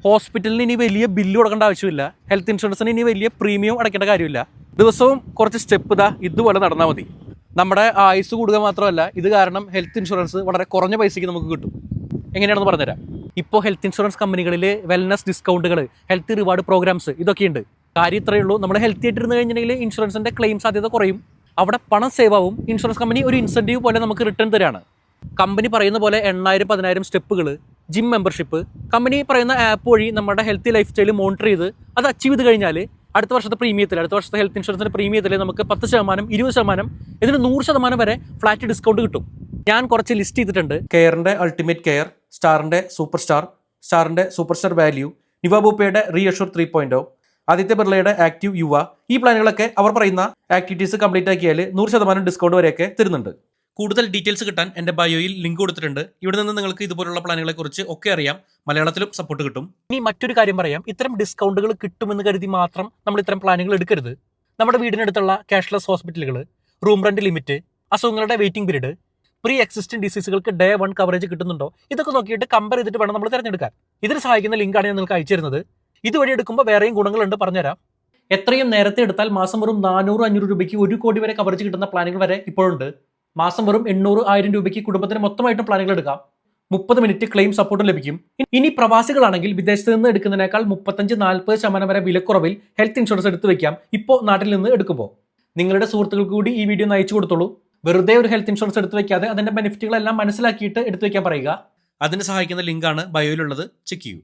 ഹോസ്പിറ്റലിന് ഇനി വലിയ ബില്ല് കൊടുക്കേണ്ട ആവശ്യമില്ല. ഹെൽത്ത് ഇൻഷുറൻസിന് ഇനി വലിയ പ്രീമിയം അടയ്ക്കേണ്ട കാര്യമില്ല. ദിവസവും കുറച്ച് സ്റ്റെപ്പ് ഇതുപോലെ നടന്നാൽ മതി. നമ്മുടെ ആയുസ് കൂടുക മാത്രമല്ല, ഇത് കാരണം ഹെൽത്ത് ഇൻഷുറൻസ് വളരെ കുറഞ്ഞ പൈസയ്ക്ക് നമുക്ക് കിട്ടും. എങ്ങനെയാണെന്ന് പറഞ്ഞുതരാം. ഇപ്പോൾ ഹെൽത്ത് ഇൻഷുറൻസ് കമ്പനികളിൽ വെൽനസ് ഡിസ്കൗണ്ടുകൾ, ഹെൽത്ത് റിവാർഡ് പ്രോഗ്രാംസ് ഇതൊക്കെയുണ്ട്. കാര്യം ഇത്രയേ ഉള്ളൂ, നമ്മൾ ഹെൽത്തി ആയിട്ടിരുന്ന് കഴിഞ്ഞിട്ടുണ്ടെങ്കിൽ ഇൻഷുറൻസിൻ്റെ ക്ലെയിം സാധ്യത കുറയും. അവിടെ പണം സേവ് ആവും. ഇൻഷുറൻസ് കമ്പനി ഒരു ഇൻസെൻറ്റീവ് പോലെ നമുക്ക് റിട്ടേൺ തരാണ്. കമ്പനി പറയുന്ന പോലെ 8,000-10,000 സ്റ്റെപ്പുകൾ, ജിം മെമ്പർഷിപ്പ്, കമ്പനി പറയുന്ന ആപ്പ് വഴി നമ്മുടെ ഹെൽത്തി ലൈഫ് സ്റ്റൈൽ മോണിറ്റർ ചെയ്ത് അത് അച്ചീവ് ചെയ്ത് കഴിഞ്ഞാൽ അടുത്ത വർഷത്തെ ഹെൽത്ത് ഇൻഷുറൻസിൻ്റെ പ്രീമിയത്തിൽ നമുക്ക് 10%, 20%, ഇതിന് 100% വരെ ഫ്ലാറ്റ് ഡിസ്കൗണ്ട് കിട്ടും. ഞാൻ കുറച്ച് ലിസ്റ്റ് ചെയ്തിട്ടുണ്ട്. കെയറിൻ്റെ അൾട്ടിമേറ്റ് കെയർ, സ്റ്റാറിൻ്റെ സൂപ്പർ സ്റ്റാർ, സ്റ്റാറിൻ്റെ സൂപ്പർ സ്റ്റാർ വാല്യൂ, നിവാബൂപ്പയുടെ റീഅഷൂർ 3.0, ആദിത്യ ബിർളയുടെ ആക്റ്റീവ് യുവ. ഈ പ്ലാനുകളൊക്കെ അവർ പറയുന്ന ആക്ടിവിറ്റീസ് കംപ്ലീറ്റ് ആക്കിയാൽ 100% ഡിസ്കൗണ്ട് വരെയൊക്കെ തരുന്നുണ്ട്. കൂടുതൽ ഡീറ്റെയിൽസ് കിട്ടാൻ എൻ്റെ ബയോയിൽ ലിങ്ക് കൊടുത്തിട്ടുണ്ട്. ഇവിടെ നിന്ന് നിങ്ങൾക്ക് ഇതുപോലുള്ള പ്ലാനുകളെ കുറിച്ച് ഒക്കെ അറിയാം. മലയാളത്തിലും സപ്പോർട്ട് കിട്ടും. ഇനി മറ്റൊരു കാര്യം പറയാം. ഇത്തരം ഡിസ്കൗണ്ടുകൾ കിട്ടുമെന്ന് കരുതി മാത്രം നമ്മൾ ഇത്തരം പ്ലാനുകൾ എടുക്കരുത്. നമ്മുടെ വീടിനടുത്തുള്ള ക്യാഷ്ലെസ് ഹോസ്പിറ്റലുകൾ, റൂം റെന്റ് ലിമിറ്റ്, അസുഖങ്ങളുടെ വെയിറ്റിംഗ് പീരീഡ്, പ്രീ എക്സിസ്റ്റിംഗ് ഡിസീസുകൾക്ക് Day 1 കവറേജ് കിട്ടുന്നുണ്ടോ, ഇതൊക്കെ നോക്കിയിട്ട് കമ്പയർ ചെയ്തിട്ട് വേണം നമ്മൾ തിരഞ്ഞെടുക്കാൻ. ഇതിന് സഹായിക്കുന്ന ലിങ്കാണ് ഞാൻ നിങ്ങൾക്ക് അയച്ചു തരുന്നത്. ഇതുവഴി എടുക്കുമ്പോൾ വേറെയും ഗുണങ്ങളുണ്ട്, പറഞ്ഞുതരാം. എത്രയും നേരത്തെ എടുത്താൽ മാസം വെറും 400-500 രൂപയ്ക്ക് 1 കോടി വരെ കവറേജ് കിട്ടുന്ന പ്ലാനുകൾ വരെ ഇപ്പോഴുണ്ട്. മാസം വെറും 800-1000 രൂപയ്ക്ക് കുടുംബത്തിന് മൊത്തമായിട്ടും പ്ലാനുകൾ എടുക്കാം. 30 മിനിറ്റ് ക്ലെയിം സപ്പോർട്ടും ലഭിക്കും. ഇനി പ്രവാസികളാണെങ്കിൽ വിദേശത്ത് നിന്ന് എടുക്കുന്നതിനേക്കാൾ 35-40% വരെ വിലക്കുറവിൽ ഹെൽത്ത് ഇൻഷുറൻസ് എടുത്തു വെക്കാം ഇപ്പോൾ നാട്ടിൽ നിന്ന് എടുക്കുമ്പോൾ. നിങ്ങളുടെ സുഹൃത്തുക്കൾക്ക് കൂടി ഈ വീഡിയോ അയച്ചു കൊടുത്തോളൂ. വെറുതെ ഒരു ഹെൽത്ത് ഇൻഷുറൻസ് എടുത്തു വെക്കാതെ അതിന്റെ ബെനിഫിറ്റുകളെല്ലാം മനസ്സിലാക്കിയിട്ട് എടുത്തു വെക്കാൻ പറയുക. അതിന് സഹായിക്കുന്ന ലിങ്കാണ് ബയോയിലുള്ളത്. ചെക്ക് ചെയ്യൂ.